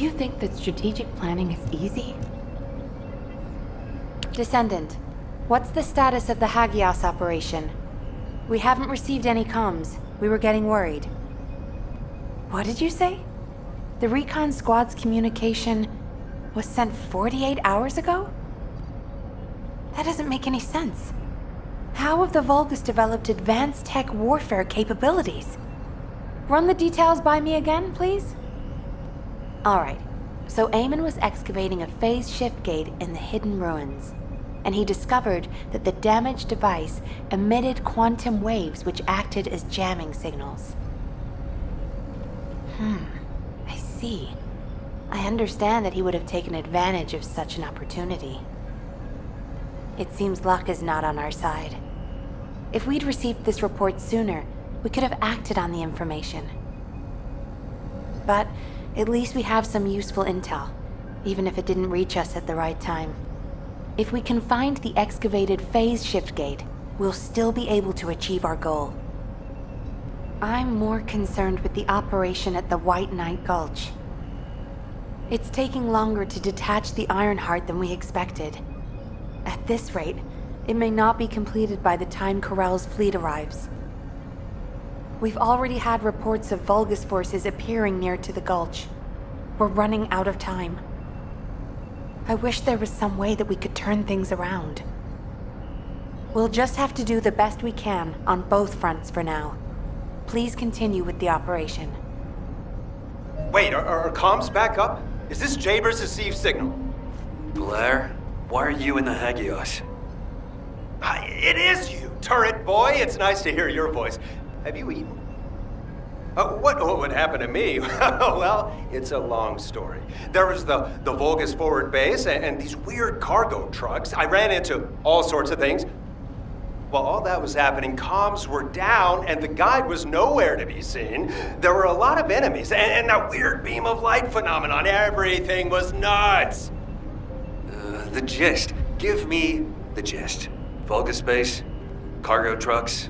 you think that strategic planning is easy? Descendant, what's the status of the Ajax operation? We haven't received any comms. We were getting worried. What did you say? The recon squad's communication was sent 48 hours ago? That doesn't make any sense. How have the Vulgus developed advanced tech warfare capabilities? Run the details by me again, please? Alright, so Eamon was excavating a phase shift gate in the hidden ruins, and he discovered that the damaged device emitted quantum waves which acted as jamming signals. I see. I understand that he would have taken advantage of such an opportunity. It seems luck is not on our side. If we'd received this report sooner, we could have acted on the information. But at least we have some useful intel, even if it didn't reach us at the right time. If we can find the excavated phase shift gate, we'll still be able to achieve our goal. I'm more concerned with the operation at the White Knight Gulch. It's taking longer to detach the Ironheart than we expected. At this rate, it may not be completed by the time Corell's fleet arrives. We've already had reports of Vulgus forces appearing near to the gulch. We're running out of time. I wish there was some way that we could turn things around. We'll just have to do the best we can on both fronts for now. Please continue with the operation. Wait, are comms back up? Is this Jaber's received signal? Blair, why are you in the Hagios? It is you, turret boy. It's nice to hear your voice. Have you eaten? What would happen to me? Well, it's a long story. There was the Vulgus forward base and these weird cargo trucks. I ran into all sorts of things. While all that was happening, comms were down and the guide was nowhere to be seen. There were a lot of enemies and that weird beam of light phenomenon. Everything was nuts. The gist. Give me the gist. Vulgus base, cargo trucks.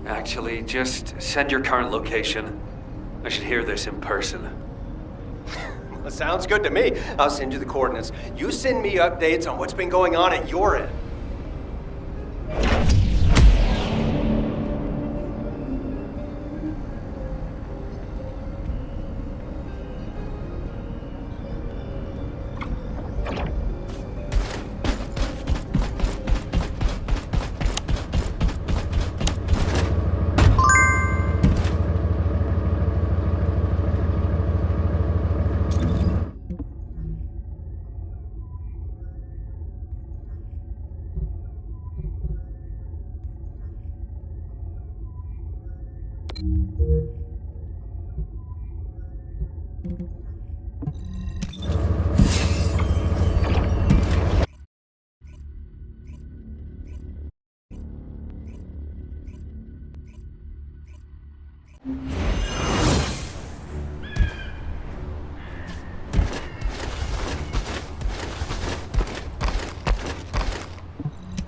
Actually, just send your current location. I should hear this in person. Well, sounds good to me. I'll send you the coordinates. You send me updates on what's been going on at your end.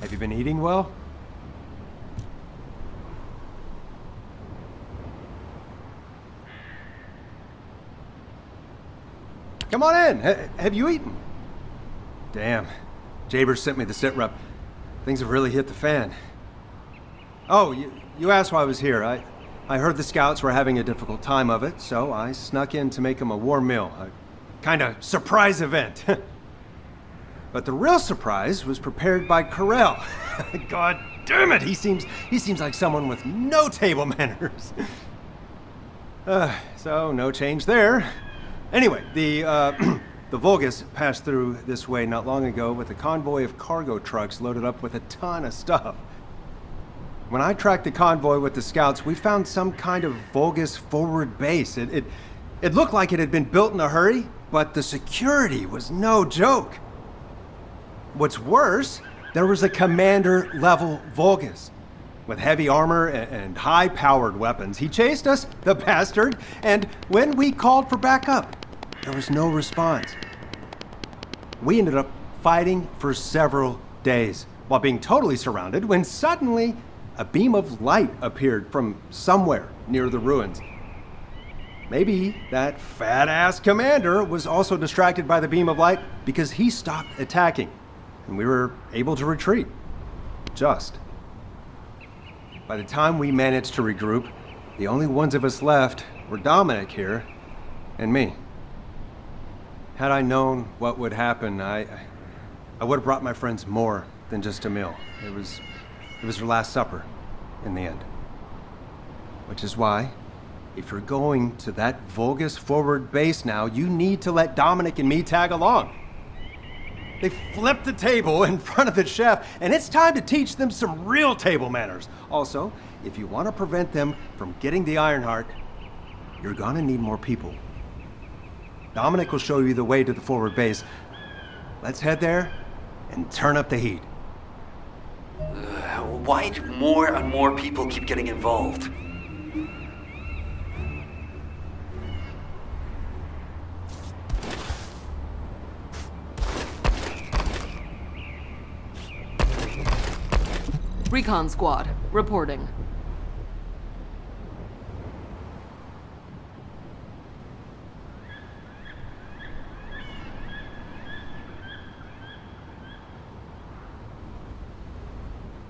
Have you been eating well? Come on in. Have you eaten? Damn. Jaber sent me the sit rep. Things have really hit the fan. Oh, you asked why I was here. I heard the scouts were having a difficult time of it, so I snuck in to make them a warm meal. A kind of surprise event. But the real surprise was prepared by Corell. God damn it, he seems like someone with no table manners. So no change there. Anyway, the Vulgus passed through this way not long ago with a convoy of cargo trucks loaded up with a ton of stuff. When I tracked the convoy with the scouts, we found some kind of Vulgus forward base. It looked like it had been built in a hurry, but the security was no joke. What's worse, there was a commander-level Vulgus with heavy armor and high-powered weapons. He chased us, the bastard, and when we called for backup, there was no response. We ended up fighting for several days while being totally surrounded when suddenly a beam of light appeared from somewhere near the ruins. Maybe that fat-ass commander was also distracted by the beam of light because he stopped attacking, and we were able to retreat. Just. By the time we managed to regroup, the only ones of us left were Dominic here and me. Had I known what would happen, I would have brought my friends more than just a meal. It was their last supper, in the end. Which is why, if you're going to that Vulgus forward base now, you need to let Dominic and me tag along. They flipped the table in front of the chef, and it's time to teach them some real table manners. Also, if you want to prevent them from getting the Ironheart, you're gonna need more people. Dominic will show you the way to the forward base. Let's head there and turn up the heat. Why do more and more people keep getting involved? Recon squad, reporting.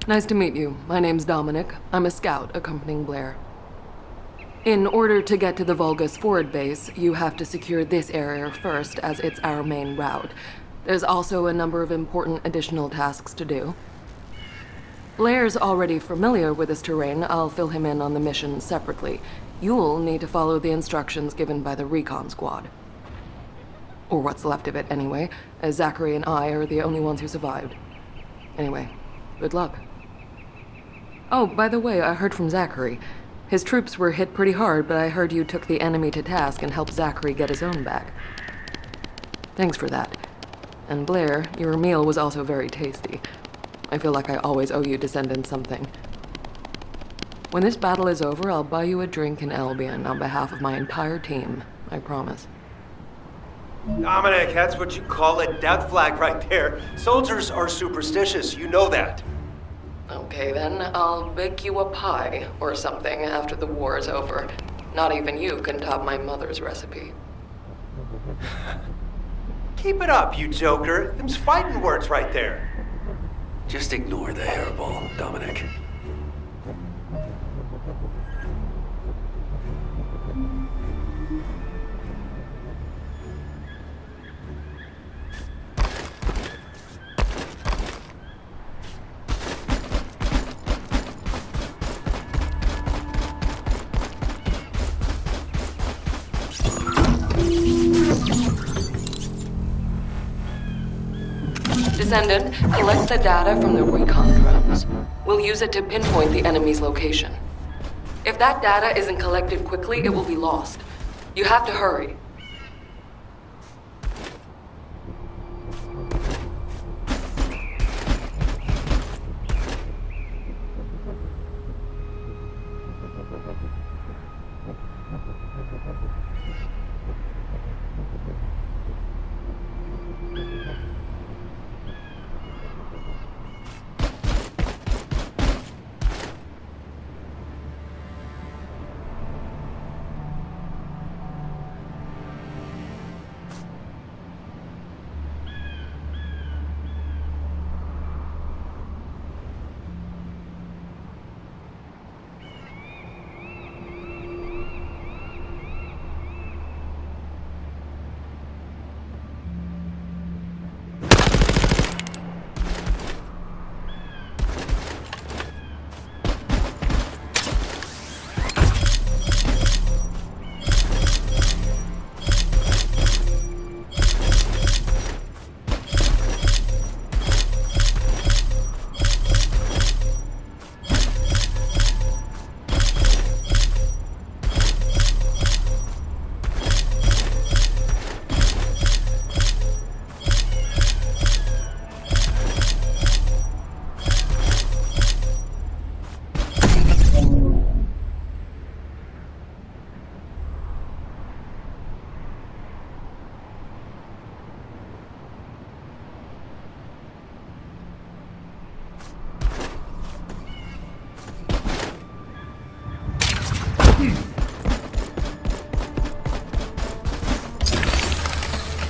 Nice to meet you. My name's Dominic. I'm a scout accompanying Blair. In order to get to the Vulgus forward base, you have to secure this area first, as it's our main route. There's also a number of important additional tasks to do. Blair's already familiar with this terrain. I'll fill him in on the mission separately. You'll need to follow the instructions given by the recon squad. Or what's left of it, anyway, as Zachary and I are the only ones who survived. Anyway, good luck. Oh, by the way, I heard from Zachary. His troops were hit pretty hard, but I heard you took the enemy to task and helped Zachary get his own back. Thanks for that. And Blair, your meal was also very tasty. I feel like I always owe you Descendant something. When this battle is over, I'll buy you a drink in Albion on behalf of my entire team. I promise. Dominic, that's what you call a death flag right there. Soldiers are superstitious, you know that. Okay then, I'll bake you a pie or something after the war is over. Not even you can top my mother's recipe. Keep it up, you joker. Them's fighting words right there. Just ignore the hairball, Dominic. Descendant, collect the data from the recon drones. We'll use it to pinpoint the enemy's location. If that data isn't collected quickly, it will be lost. You have to hurry.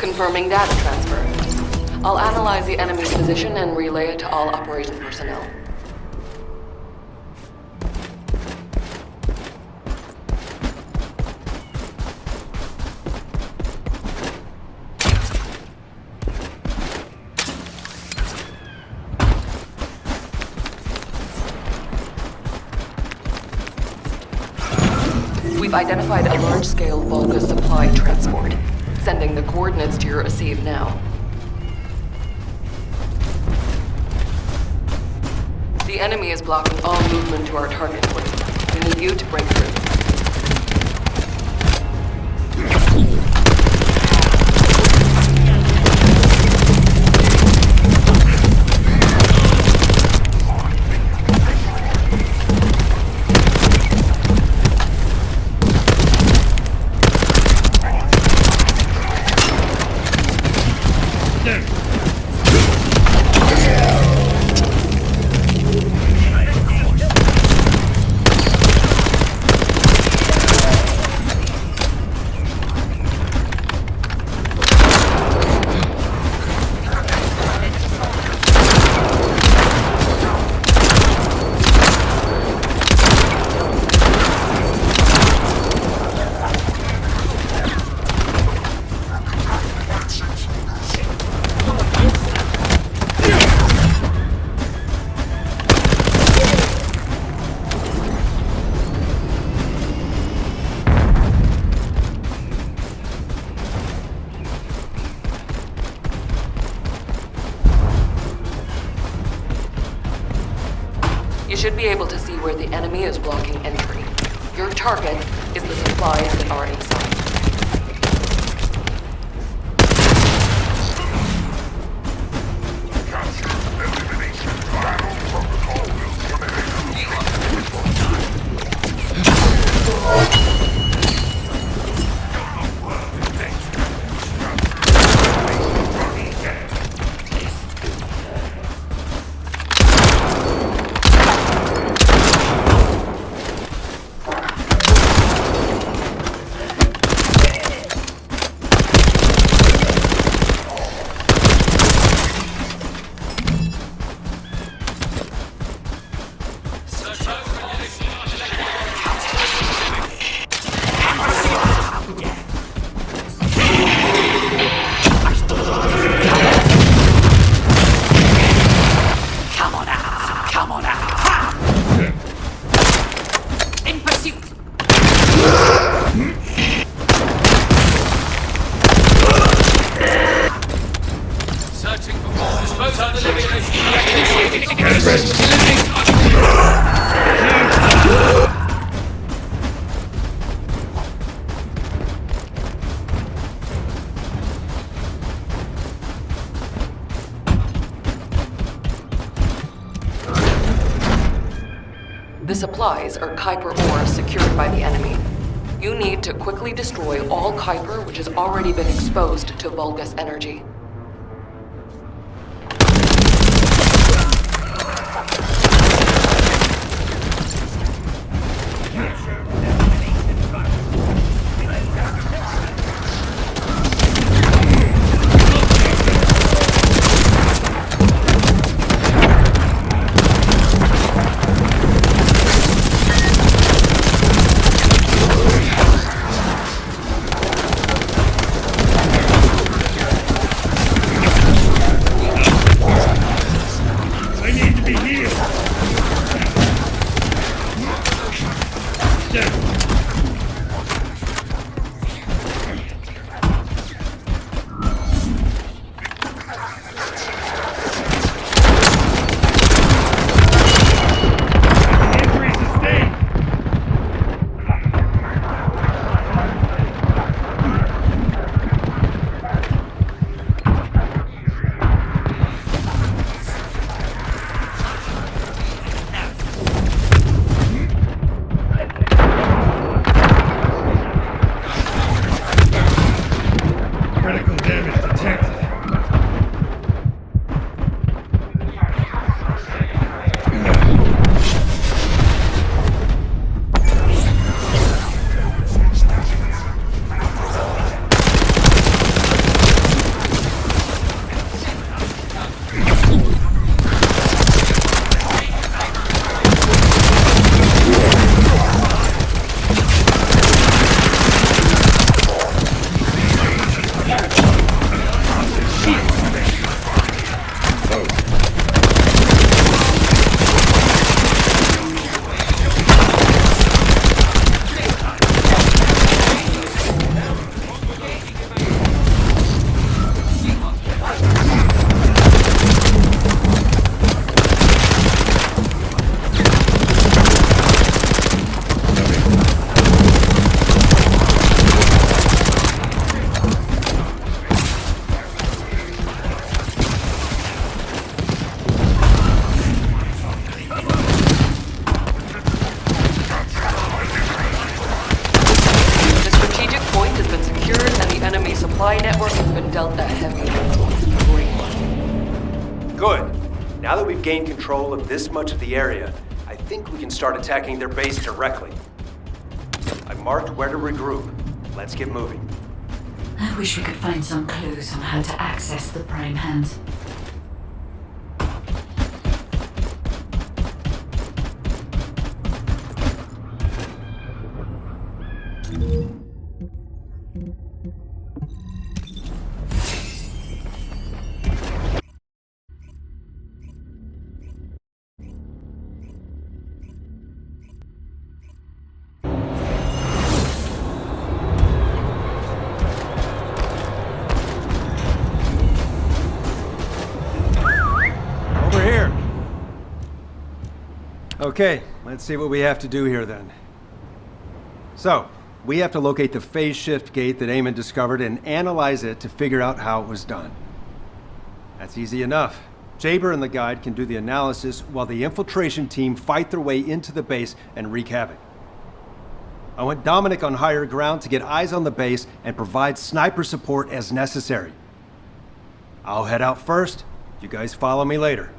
Confirming data transfer. I'll analyze the enemy's position and relay it to all operation personnel. We've identified a large-scale Vulgus supply transport. Sending the coordinates to your receive now. The enemy is blocking all movement to our target point. We need you to break through. You should be able to see where the enemy is blocking entry. Your target is the supplies that are inside. The supplies are Kuiper ore secured by the enemy. You need to quickly destroy all Kuiper which has already been exposed to Vulgus energy. supply network has been dealt a heavy blow. Great one. Good. Now that we've gained control of this much of the area, I think we can start attacking their base directly. I've marked where to regroup. Let's get moving. I wish we could find some clues on how to access the Prime Hands. Okay, let's see what we have to do here then. So, we have to locate the phase shift gate that Eamon discovered and analyze it to figure out how it was done. That's easy enough. Jaber and the guide can do the analysis while the infiltration team fight their way into the base and wreak havoc. I want Dominic on higher ground to get eyes on the base and provide sniper support as necessary. I'll head out first. You guys follow me later.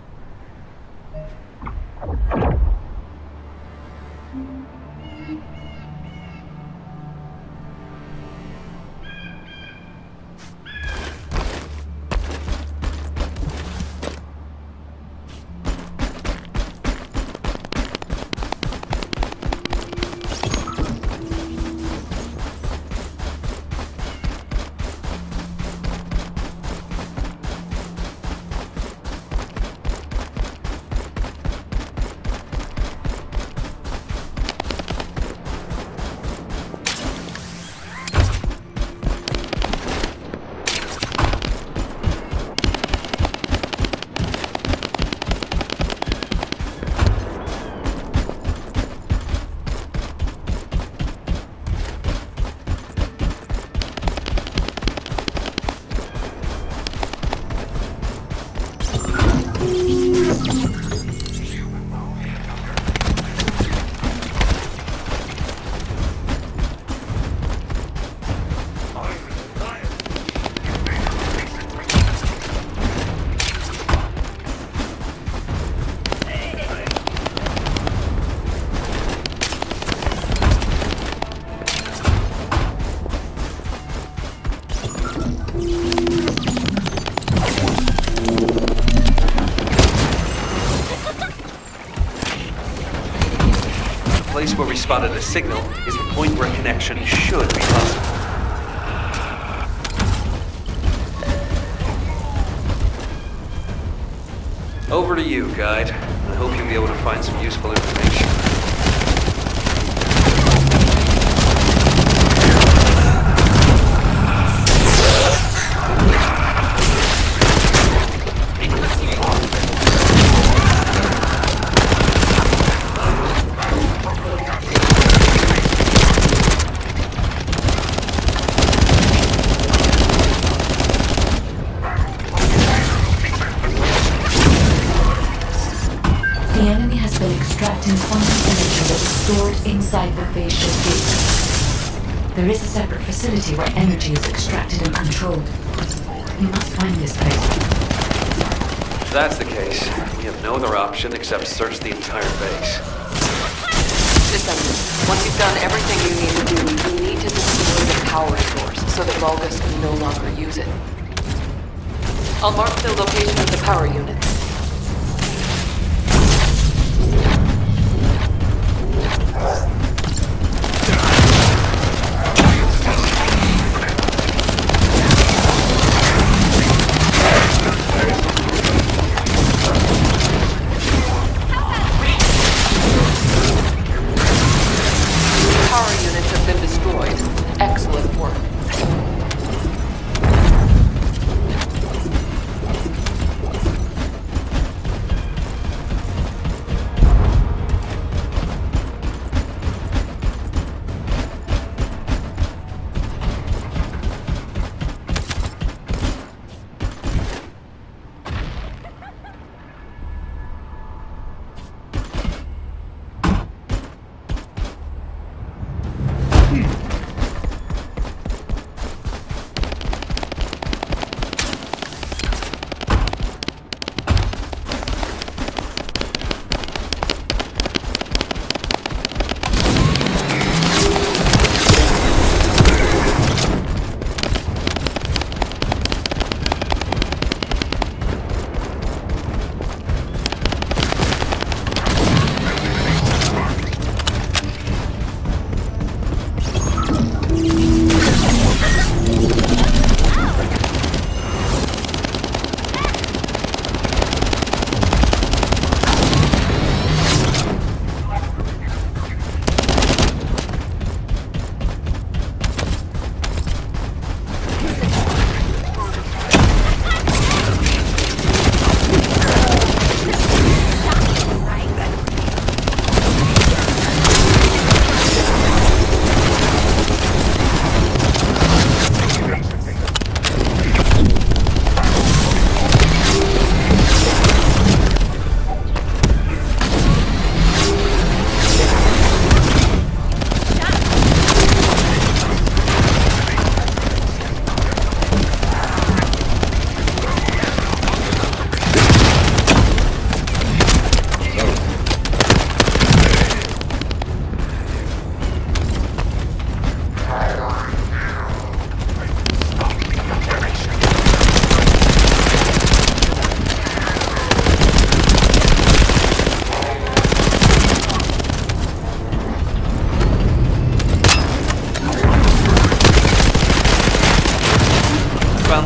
Where we spotted a signal is the point where connection should be possible. Over to you, guide. I hope you'll be able to find some useful information. The enemy has been extracting quantum energy that is stored inside the phase shift gate. There is a separate facility where energy is extracted and controlled. We must find this place. If that's the case, we have no other option except search the entire base. Descendant, once you've done everything you need to do, you need to destroy the power source so that Vulgus can no longer use it. I'll mark the location of the power units.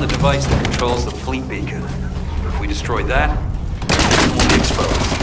the device that controls the fleet beacon. If we destroy that, we'll be exposed.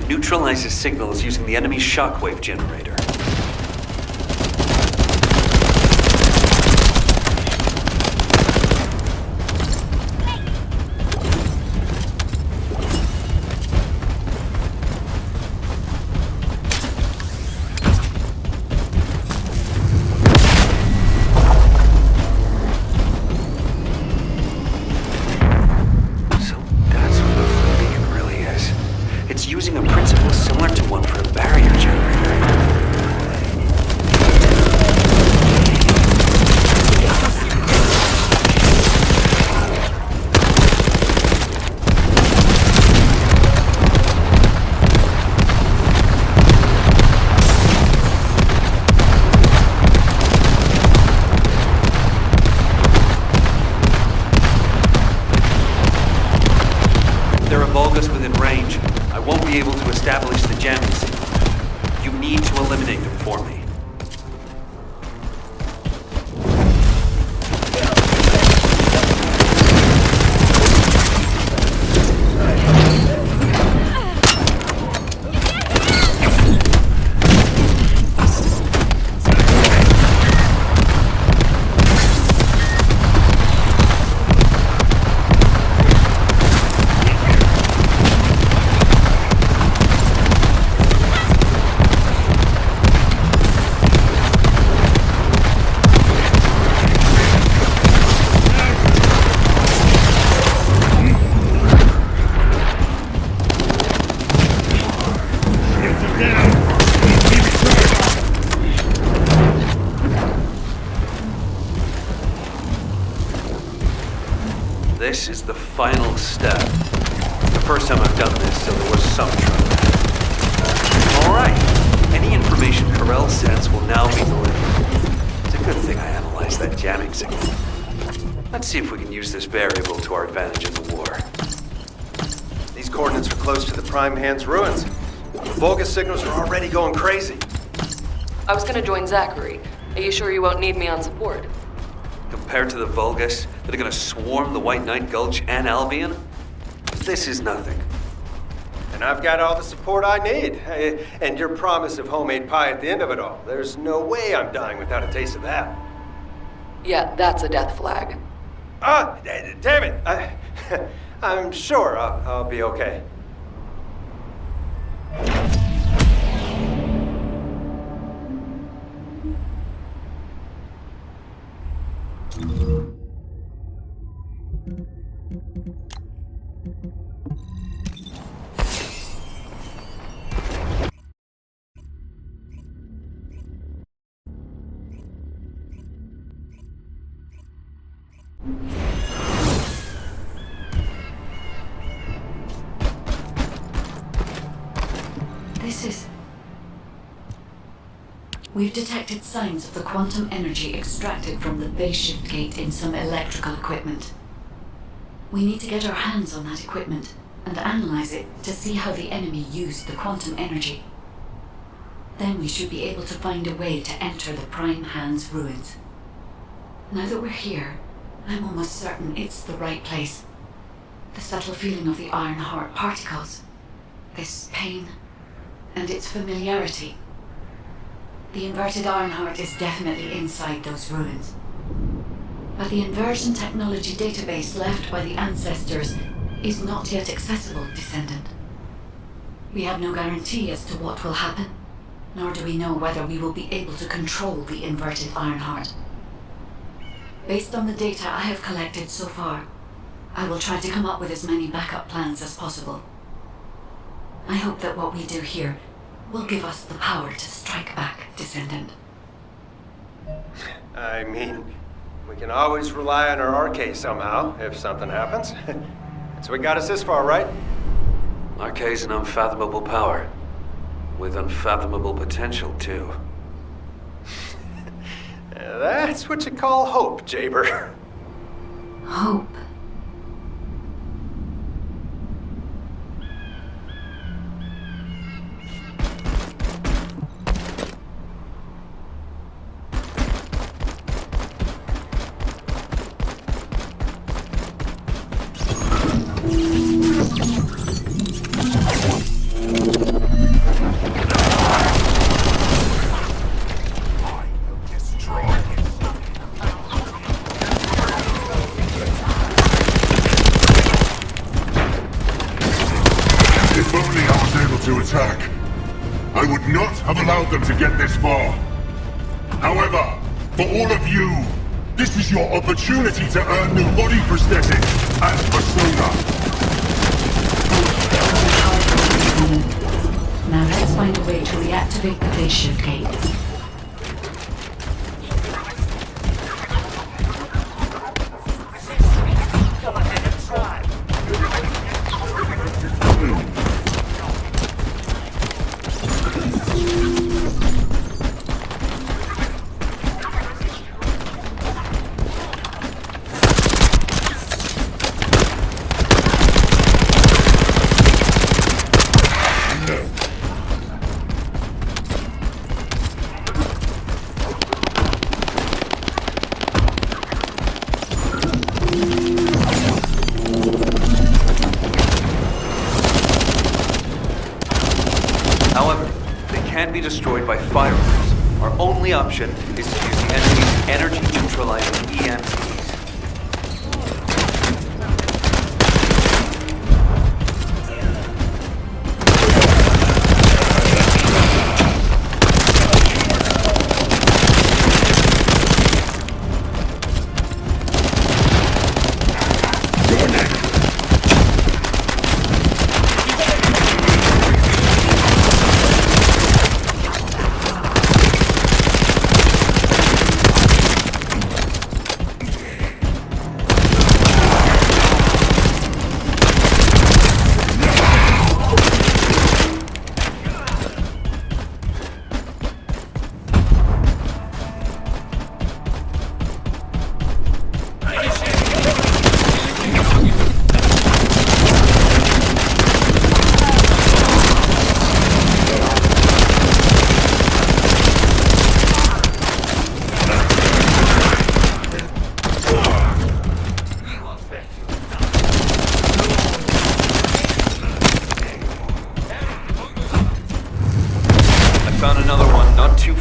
Neutralizes signals using the enemy's shockwave generator. Using a principle similar to one for a barrier generator. There are Vulgus within range. I won't be able to establish the jamming signal. You need to eliminate them for me. This is the final step. It's the first time I've done this, so there was some trouble. Alright. Any information Corell sends will now be delivered. It's a good thing I analyzed that jamming signal. Let's see if we can use this variable to our advantage in the war. These coordinates are close to the Prime Hand's ruins. The Vulgus signals are already going crazy. I was gonna join Zachary. Are you sure you won't need me on support? Compared to the Vulgus that are gonna swarm the White Knight Gulch and Albion, this is nothing. And I've got all the support I need. And your promise of homemade pie at the end of it all. There's no way I'm dying without a taste of that. Yeah, that's a death flag. Ah, damn it. I'm sure I'll be okay. We've detected signs of the quantum energy extracted from the phase shift gate in some electrical equipment. We need to get our hands on that equipment and analyze it to see how the enemy used the quantum energy. Then we should be able to find a way to enter the Prime Hand's ruins. Now that we're here, I'm almost certain it's the right place. The subtle feeling of the Iron Heart particles, this pain, and its familiarity. The inverted Ironheart is definitely inside those ruins. But the inversion technology database left by the ancestors is not yet accessible, Descendant. We have no guarantee as to what will happen, nor do we know whether we will be able to control the inverted Ironheart. Based on the data I have collected so far, I will try to come up with as many backup plans as possible. I hope that what we do here will give us the power to strike back, Descendant. I mean, we can always rely on our arcade somehow, if something happens. That's what got us this far, right? Arcade's an unfathomable power. With unfathomable potential, too. That's what you call hope, Jaber. Hope. To attack. I would not have allowed them to get this far. However, for all of you, this is your opportunity to earn new body prosthetics and persona. Now let's find a way to reactivate the phase shift gate. Destroyed by fireworks. Our only option is to use the enemy's energy neutralizing EMPs.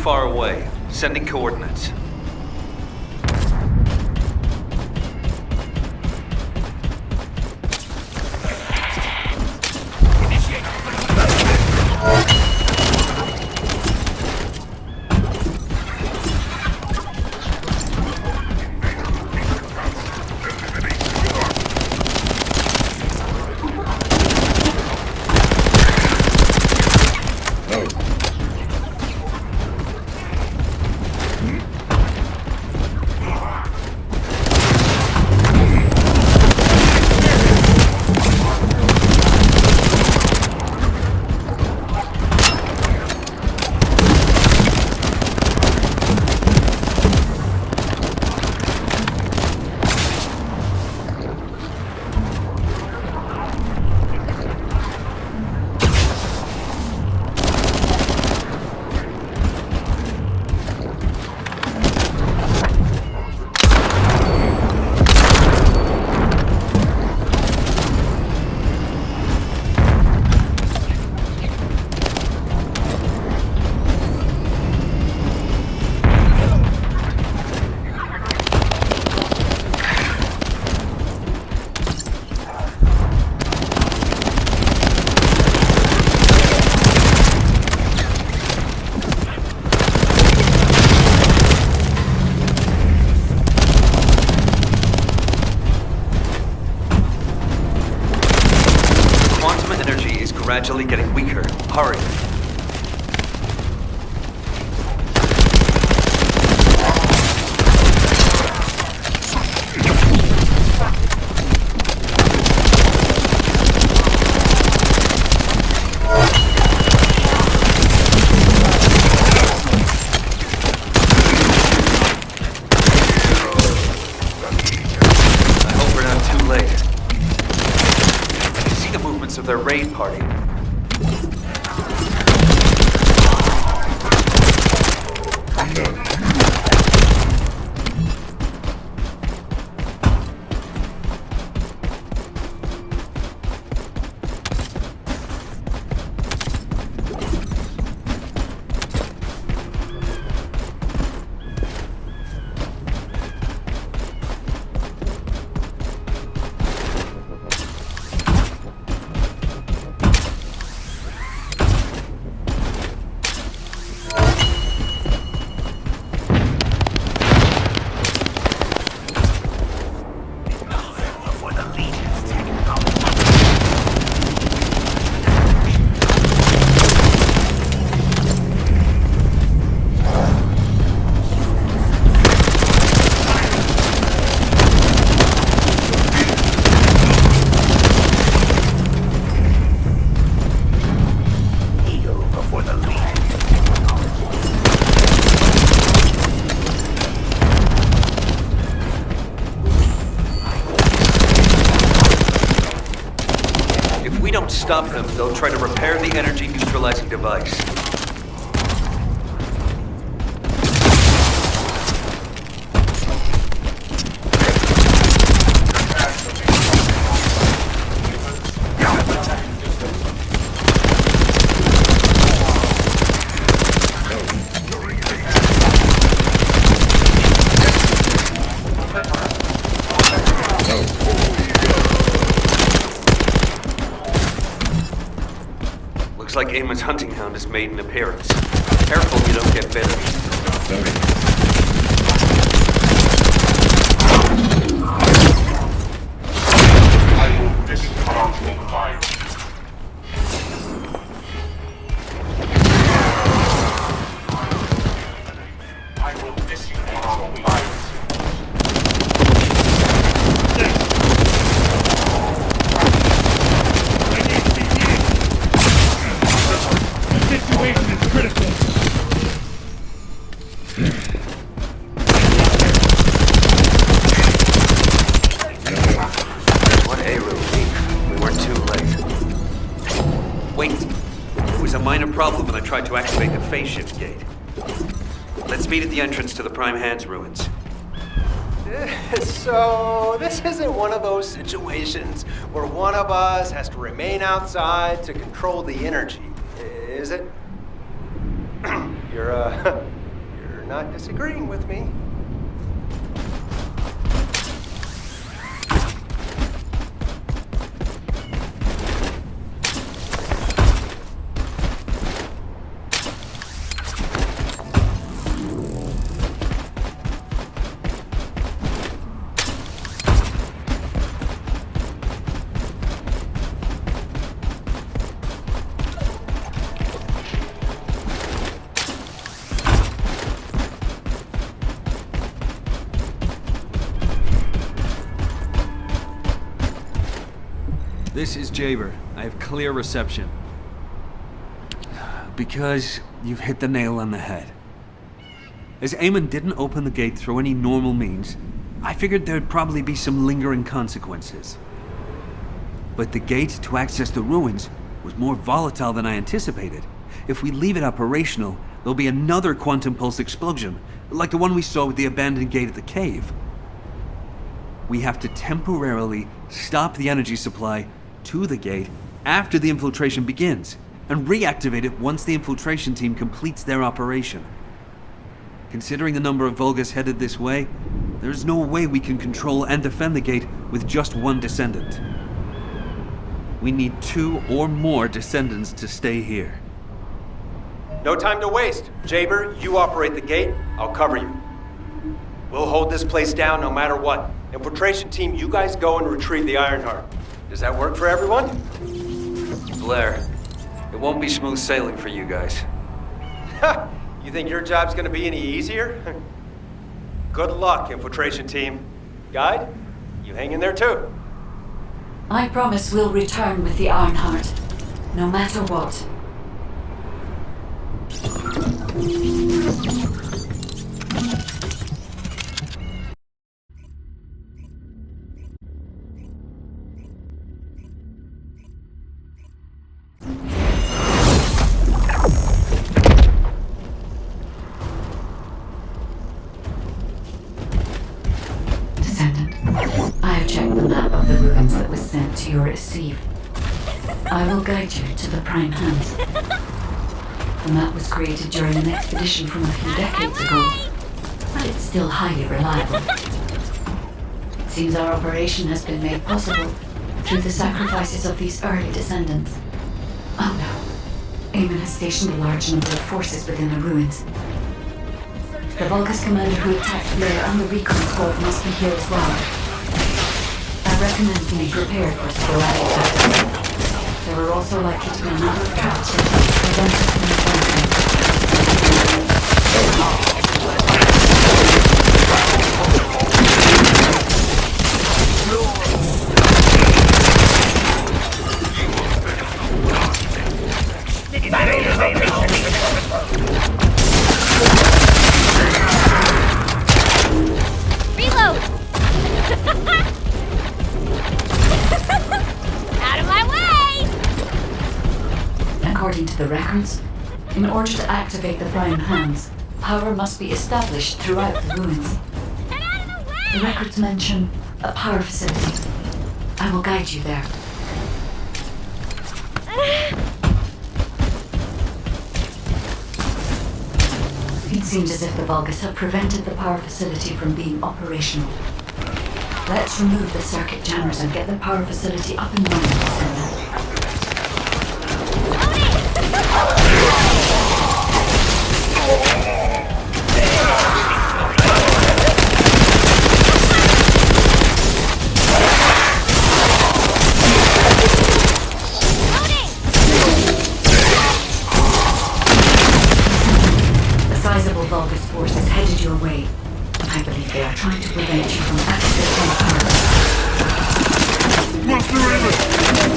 Far away. Sending coordinates. gradually getting weaker. Hurry. Their raid party. Stop them, they'll try to repair the energy neutralizing device. Like Eamon's hunting hound has made an appearance. Careful you don't get bitten. I will discharge your fire. I will discharge your fire. Situation is critical. What a relief. We weren't too late. Wait. It was a minor problem when I tried to activate the phase shift gate. Let's meet at the entrance to the Prime Hands ruins. So, this isn't one of those situations where one of us has to remain outside to control the energy, is it? You're not disagreeing with me. This is Jaber. I have clear reception. Because you've hit the nail on the head. As Eamon didn't open the gate through any normal means, I figured there'd probably be some lingering consequences. But the gate to access the ruins was more volatile than I anticipated. If we leave it operational, there'll be another quantum pulse explosion, like the one we saw with the abandoned gate at the cave. We have to temporarily stop the energy supply to the gate after the infiltration begins, and reactivate it once the infiltration team completes their operation. Considering the number of Vulgus headed this way, there's no way we can control and defend the gate with just one Descendant. We need 2 or more Descendants to stay here. No time to waste. Jaber, you operate the gate, I'll cover you. We'll hold this place down no matter what. Infiltration team, you guys go and retrieve the Ironheart. Does that work for everyone? Blair, It won't be smooth sailing for you guys. Ha! You think your job's gonna be any easier? Good luck, infiltration team. Guide, you hang in there too. I promise we'll return with the Ironheart, no matter what. Descendant, I have checked the map of the ruins that was sent to your receive. I will guide you to the Prime Hands. The map was created during an expedition from a few decades ago, but it's still highly reliable. It seems our operation has been made possible through the sacrifices of these early descendants. Oh no. Eamon has stationed a large number of forces within the ruins. The Vulgus commander who attacked Blair and the recon squad must be here as well. I recommend being prepared for sporadic attacks. There are also likely to be a number of traps set up to prevent us from advancing. Reload! Out of my way! According to the records, in order to activate the Prime Hands, power must be established throughout the ruins. Get out of the way! The records mention a power facility. I will guide you there. It seems as if the Vulgus have prevented the power facility from being operational. Let's remove the circuit jammers and get the power facility up and running. A sizable Vulgus force is headed your way. I believe they are trying to prevent you from activating the power. Master Eamon!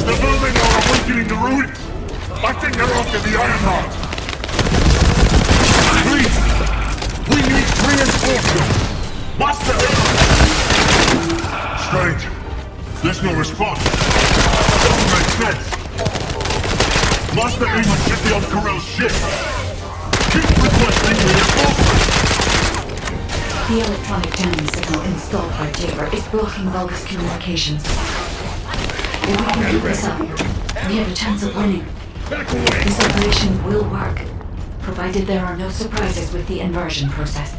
The vermin are awakening the ruins! I think they're after the Ironheart! Please! We need reinforcements! Master Eamon! Strange. There's no response. Doesn't make sense. Master Eamon should be on Corell's ship. Keep requesting reinforcements! The electronic jamming signal installed by Jaber is blocking Vulgus communications. If we can keep this up, we have a chance of winning. This operation will work, provided there are no surprises with the inversion process.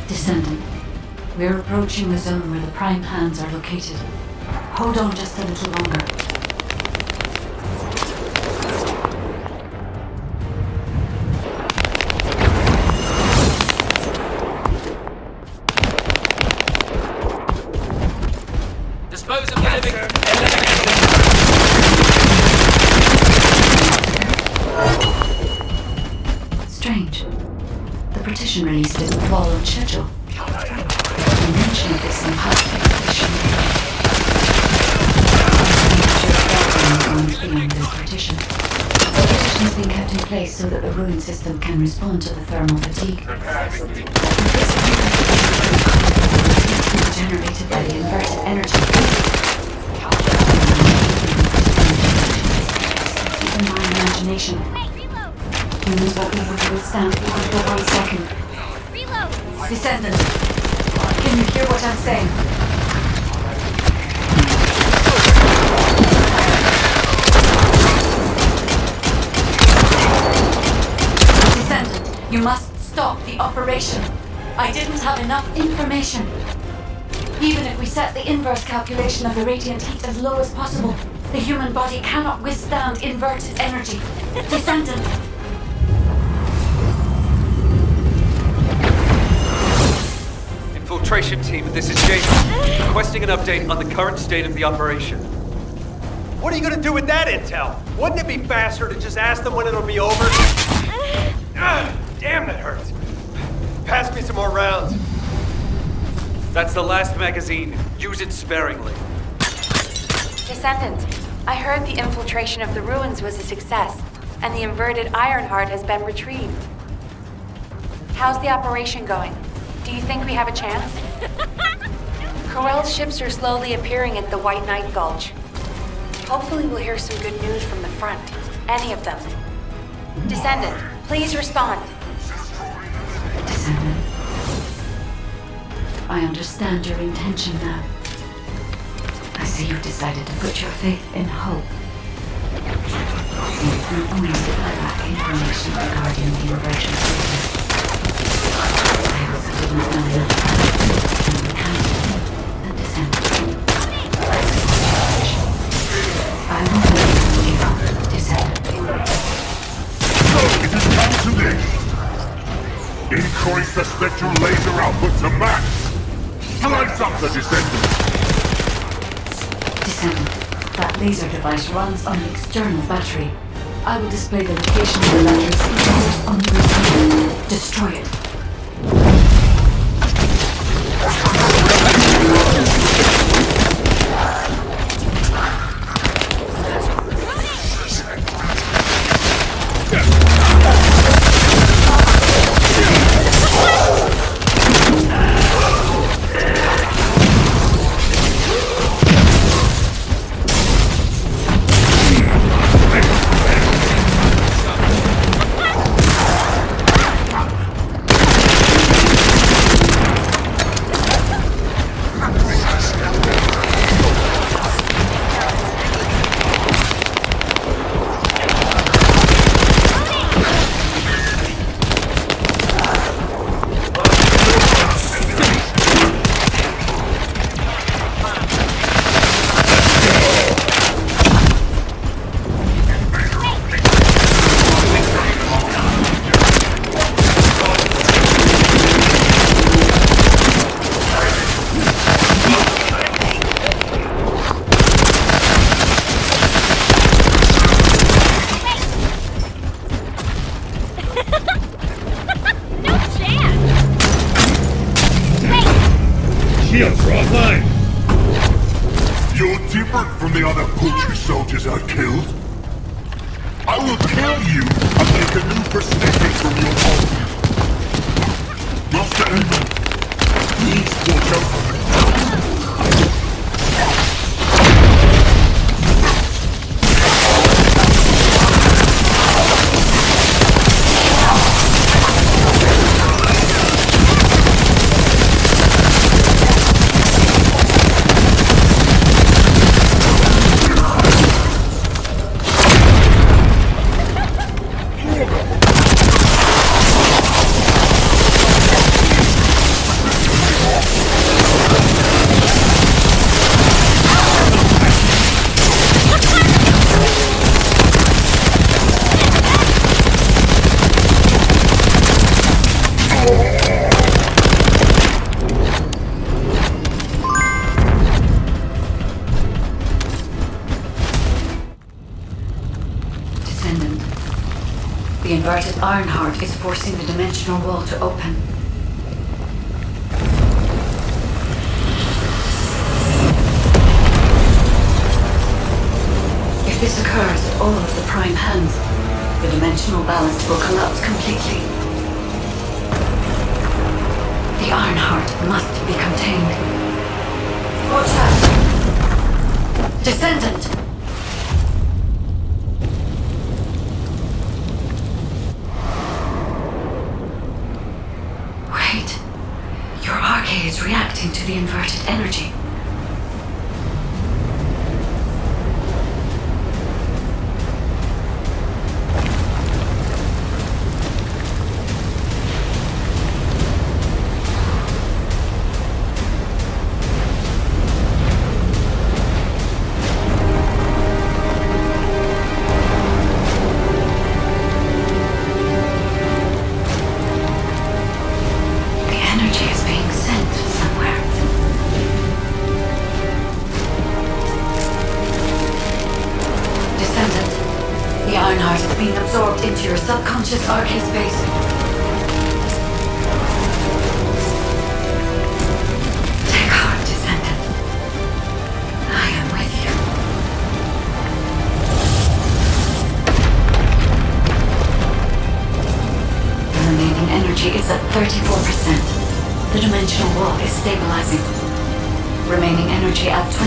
Descendant, we're approaching the zone where the Prime Hands are located. Hold on just a little longer. Dispose of the living. Strange. The partition release didn't fall on schedule. The mention of this in past expedition. Beyond this partition. Protection has been kept in place so that the ruin system can respond to the thermal fatigue. Generated by the inverted energy. Even my imagination. Humans won't be able to withstand even for 1 second. Reload! Descendant, can you hear what I'm saying? Descendant, you must stop the operation. I didn't have enough information. Even if we set the inverse calculation of the radiant heat as low as possible, the human body cannot withstand inverted energy. Descendant! Infiltration team, this is James. Requesting an update on the current state of the operation. What are you gonna do with that intel? Wouldn't it be faster to just ask them when it'll be over? Damn, that hurts. Pass me some more rounds. That's the last magazine. Use it sparingly. Descendant, I heard the infiltration of the ruins was a success, and the inverted Ironheart has been retrieved. How's the operation going? Do you think we have a chance? Corell's ships are slowly appearing at the White Knight Gulch. Hopefully we'll hear some good news from the front. Any of them. Descendant, please respond. Descendant. I understand your intention now. I see you've decided to put your faith in hope. Not only did I lack information regarding the inversion system, I also didn't know enough about the Council and Descendant. I will never give up, Descendant. So it has come to this. Increase the spectral laser output to max. Slice up the Descendant. Descendant, that laser device runs on an external battery. I will display the location of the battery's on the receiver. Destroy it. Shields are offline. You're different from the other poultry soldiers I killed. I will kill you and make a new prosthetic from your body. Master Edmund, please watch out for me. The inverted Ironheart is forcing the dimensional wall to open. If this occurs at all of the prime hands, The dimensional balance will collapse completely. The Ironheart must be contained. Watch out! Descendant! Wait. Your arcade is reacting to the inverted energy. Into your subconscious arcade space. Take heart, Descendant. I am with you. The remaining energy is at 34%. The dimensional wall is stabilizing. Remaining energy at 21%,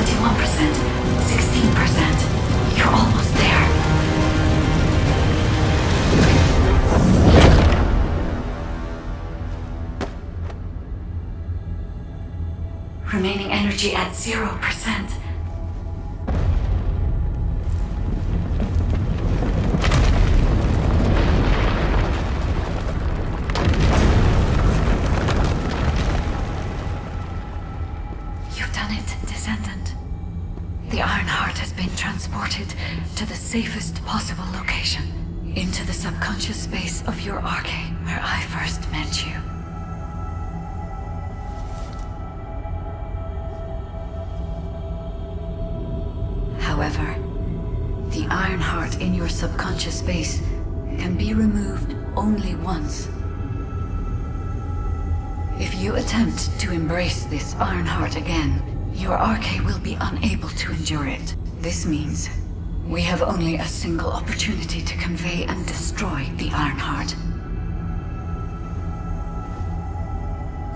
16%. You're almost there. Remaining energy at 0%. You've done it, Descendant. The Ironheart has been transported to the safest possible location. Into the subconscious space of your arcade, where I first met you. However, the Ironheart in your subconscious space can be removed only once. If you attempt to embrace this Ironheart again, your arcade will be unable to endure it. This means we have only a single opportunity to convey and destroy the Ironheart.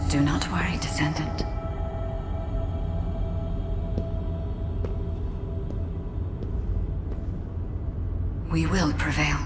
Do not worry, Descendant. We will prevail.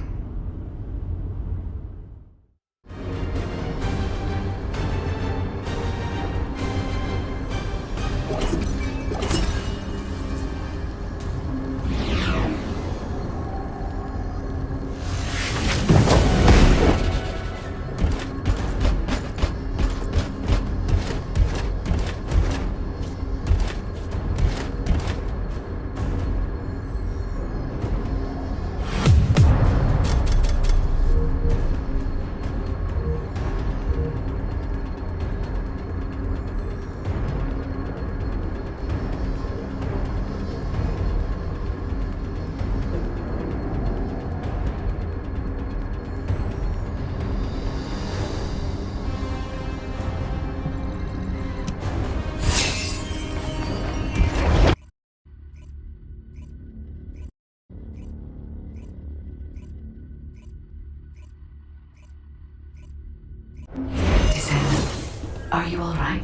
Are you all right?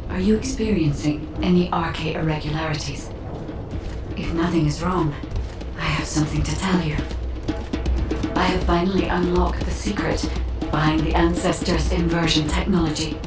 Are you experiencing any arcade irregularities? If nothing is wrong, I have something to tell you. I have finally unlocked the secret behind the Ancestors' inversion technology.